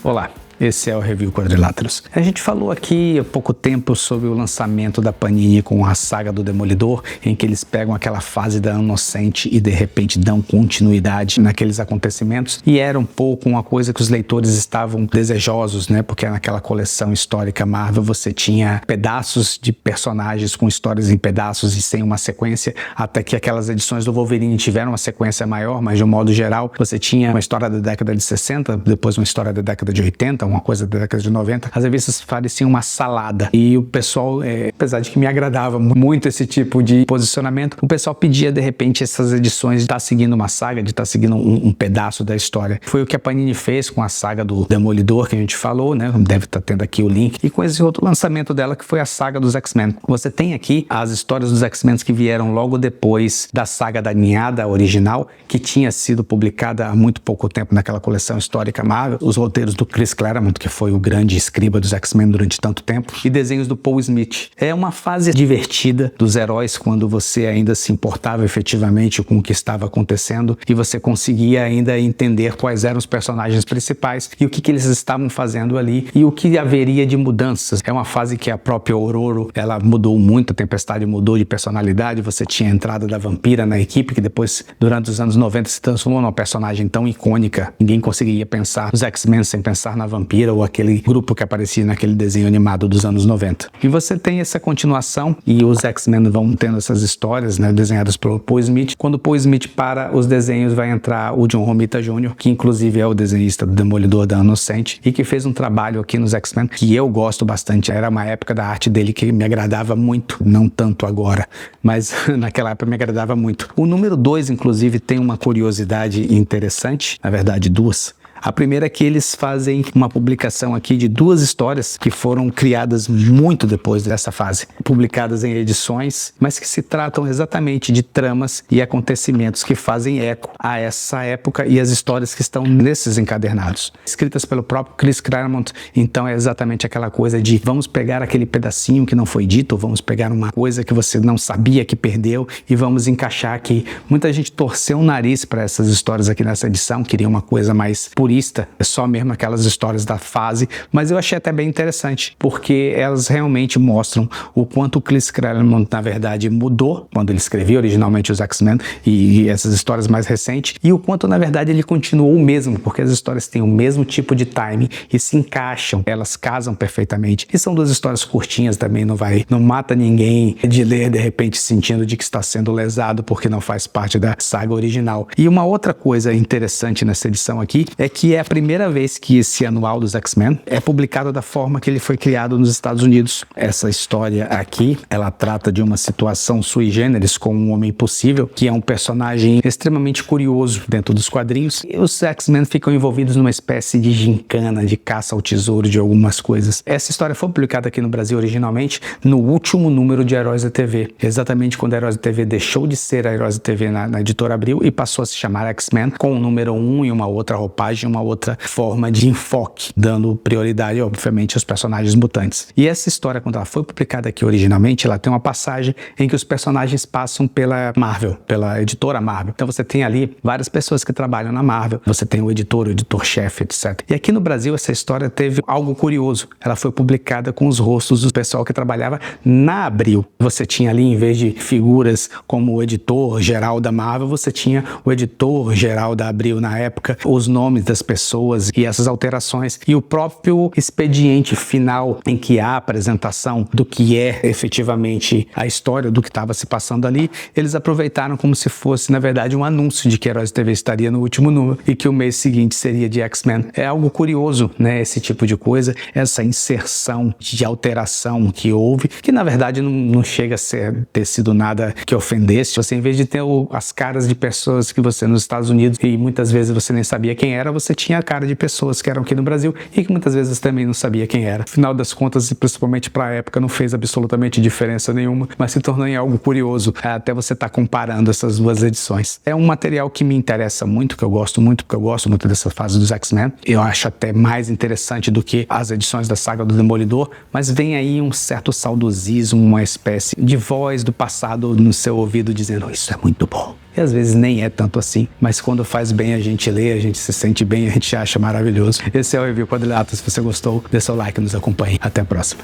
Olá, esse é o Review Quadriláteros. A gente falou aqui há pouco tempo sobre o lançamento da Panini com a saga do Demolidor, em que eles pegam aquela fase da Inocente e de repente dão continuidade naqueles acontecimentos, e era um pouco uma coisa que os leitores estavam desejosos, né? Porque naquela coleção histórica Marvel você tinha pedaços de personagens com histórias em pedaços e sem uma sequência, até que aquelas edições do Wolverine tiveram uma sequência maior, mas de um modo geral você tinha uma história da década de 60, depois uma história da década de 80, uma coisa da década de 90, as revistas pareciam uma salada. E o pessoal, apesar de que me agradava muito esse tipo de posicionamento, o pessoal pedia de repente essas edições de estar seguindo uma saga, de estar seguindo um pedaço da história. Foi o que a Panini fez com a saga do Demolidor, que a gente falou, né? Deve estar tendo aqui o link. E com esse outro lançamento dela, que foi a saga dos X-Men. Você tem aqui as histórias dos X-Men que vieram logo depois da saga da ninhada original, que tinha sido publicada há muito pouco tempo naquela coleção histórica Marvel, os roteiros do Chris Claremont, que foi o grande escriba dos X-Men durante tanto tempo, e desenhos do Paul Smith. É uma fase divertida dos heróis, quando você ainda se importava efetivamente com o que estava acontecendo e você conseguia ainda entender quais eram os personagens principais e o que eles estavam fazendo ali e o que haveria de mudanças. É uma fase que a própria Ororo, ela mudou muito, a Tempestade mudou de personalidade, você tinha a entrada da Vampira na equipe, que depois, durante os anos 90, se transformou numa personagem tão icônica. Ninguém conseguia pensar os X-Men sem pensar na Vampira ou aquele grupo que aparecia naquele desenho animado dos anos 90. E você tem essa continuação e os X-Men vão tendo essas histórias, né, desenhadas pelo Paul Smith. Quando o Paul Smith para os desenhos, vai entrar o John Romita Jr., que inclusive é o desenhista do Demolidor da Inocente e que fez um trabalho aqui nos X-Men que eu gosto bastante. Era uma época da arte dele que me agradava muito, não tanto agora, mas naquela época me agradava muito. O número 2, inclusive, tem uma curiosidade interessante, na verdade duas. A primeira é que eles fazem uma publicação aqui de duas histórias que foram criadas muito depois dessa fase, publicadas em edições, mas que se tratam exatamente de tramas e acontecimentos que fazem eco a essa época e as histórias que estão nesses encadernados. Escritas pelo próprio Chris Claremont, então é exatamente aquela coisa de vamos pegar aquele pedacinho que não foi dito, vamos pegar uma coisa que você não sabia que perdeu e vamos encaixar aqui. Muita gente torceu o nariz para essas histórias aqui nessa edição, queria uma coisa mais purista, só mesmo aquelas histórias da fase, mas eu achei até bem interessante, porque elas realmente mostram o quanto o Chris Claremont, na verdade, mudou quando ele escrevia originalmente os X-Men e essas histórias mais recentes, e o quanto, na verdade, ele continuou o mesmo, porque as histórias têm o mesmo tipo de timing e se encaixam, elas casam perfeitamente. E são duas histórias curtinhas também, não mata ninguém de ler, de repente, sentindo de que está sendo lesado porque não faz parte da saga original. E uma outra coisa interessante nessa edição aqui é que é a primeira vez que esse anual dos X-Men é publicado da forma que ele foi criado nos Estados Unidos. Essa história aqui, ela trata de uma situação sui generis com um Homem Impossível, que é um personagem extremamente curioso dentro dos quadrinhos. E os X-Men ficam envolvidos numa espécie de gincana, de caça ao tesouro de algumas coisas. Essa história foi publicada aqui no Brasil originalmente no último número de Heróis da TV, exatamente quando a Heróis da TV deixou de ser a Heróis da TV na editora Abril e passou a se chamar X-Men, com o número 1 e uma outra roupagem, uma outra forma de enfoque, dando prioridade, obviamente, aos personagens mutantes. E essa história, quando ela foi publicada aqui originalmente, ela tem uma passagem em que os personagens passam pela Marvel, pela editora Marvel. Então você tem ali várias pessoas que trabalham na Marvel, você tem o editor-chefe, etc. E aqui no Brasil essa história teve algo curioso. Ela foi publicada com os rostos do pessoal que trabalhava na Abril. Você tinha ali, em vez de figuras como o editor-geral da Marvel, você tinha o editor-geral da Abril na época, os nomes das pessoas e essas alterações e o próprio expediente final em que há a apresentação do que é efetivamente a história do que estava se passando ali, eles aproveitaram como se fosse, na verdade, um anúncio de que Heróis da TV estaria no último número e que o mês seguinte seria de X-Men. É algo curioso, né, esse tipo de coisa, essa inserção de alteração que houve, que na verdade não chega a ter sido nada que ofendesse. Você, em vez de ter as caras de pessoas que você nos Estados Unidos e muitas vezes você nem sabia quem era, você tinha a cara de pessoas que eram aqui no Brasil e que muitas vezes também não sabia quem era. Afinal das contas, e principalmente para a época, não fez absolutamente diferença nenhuma, mas se tornou em algo curioso até você estar comparando essas duas edições. É um material que me interessa muito, que eu gosto muito, porque eu gosto muito dessa fase dos X-Men. Eu acho até mais interessante do que as edições da saga do Demolidor, mas vem aí um certo saudosismo, uma espécie de voz do passado no seu ouvido dizendo: isso é muito bom. e às vezes nem é tanto assim, mas quando faz bem a gente lê, a gente se sente bem, a gente acha maravilhoso. Esse é o Review Quadrilátero. Se você gostou, dê seu like, nos acompanhe. Até a próxima.